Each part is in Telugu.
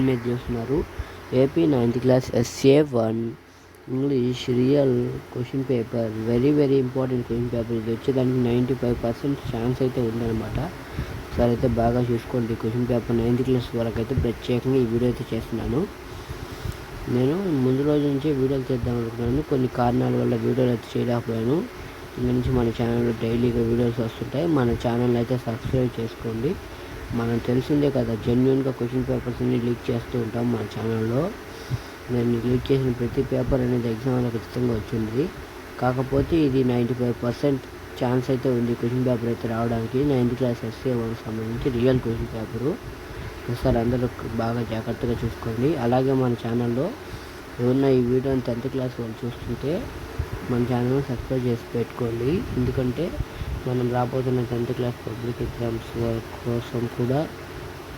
మీద చూస్తున్నారు. AP 9th class SA1 English real question paper. Very important question paper. ఇది వచ్చేదానికి 95% ఛాన్స్ అయితే ఉందన్నమాట. ఒకసారి అయితే బాగా చూసుకోండి. క్వశ్చన్ పేపర్ 9th క్లాస్ వరకు అయితే ప్రత్యేకంగా ఈ వీడియో అయితే చేస్తున్నాను. నేను ముందు రోజు నుంచే వీడియోలు చేద్దాం అనుకున్నాను. కొన్ని కారణాల వల్ల వీడియోలు అయితే చేయలేకపోయాను. ఇక్కడ నుంచి మన ఛానల్లో డైలీగా వీడియోస్ వస్తుంటాయి. మన ఛానల్ అయితే సబ్స్క్రైబ్ చేసుకోండి. మనం తెలిసిందే కదా, జెన్యున్గా క్వశ్చన్ పేపర్స్ అన్ని లీక్ చేస్తూ ఉంటాం మన ఛానల్లో. నేను లీక్ చేసిన ప్రతి పేపర్ అనేది ఎగ్జామ్లో ఖచ్చితంగా వచ్చింది. కాకపోతే ఇది 95% ఛాన్స్ అయితే ఉంది క్వశ్చన్ పేపర్ అయితే రావడానికి. 9th క్లాస్ SA1 సంబంధించి రియల్ క్వశ్చన్ పేపరు. ఒకసారి అందరూ బాగా జాగ్రత్తగా చూసుకోండి. అలాగే మన ఛానల్లో ఎవరన్నా ఈ వీడియోని 10th క్లాస్ వాళ్ళు చూస్తుంటే మన ఛానల్ని సబ్స్క్రైబ్ చేసి పెట్టుకోండి. ఎందుకంటే మనం రాబోతున్న 10th క్లాస్ పబ్లిక్ ఎగ్జామ్స్ కోసం కూడా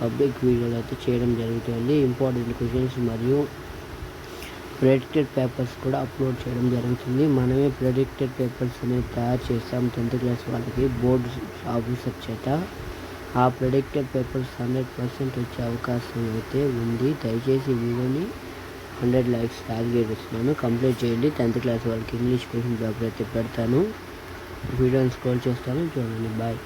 పబ్లిక్ వీడియోలు అయితే చేయడం జరుగుతుంది. ఇంపార్టెంట్ క్వశ్చన్స్ మరియు ప్రెడిక్టెడ్ పేపర్స్ కూడా అప్లోడ్ చేయడం జరుగుతుంది. మనమే ప్రెడిక్టెడ్ పేపర్స్ అనేవి తయారు చేస్తాం 10th క్లాస్ వాళ్ళకి బోర్డు ఆఫీసర్ చేత. ఆ ప్రెడిక్టెడ్ పేపర్స్ 100% వచ్చే అవకాశం అయితే ఉంది. దయచేసి వీడియోని 100 likes టార్గెట్ ఇస్తున్నాను. కంప్లీట్ చేయండి. 10th క్లాస్ వాళ్ళకి ఇంగ్లీష్ క్వశ్చన్ పేపర్ అయితే పెడతాను. వీడియోని స్క్రోల్ చేస్తాను, చూడండి. బాయ్.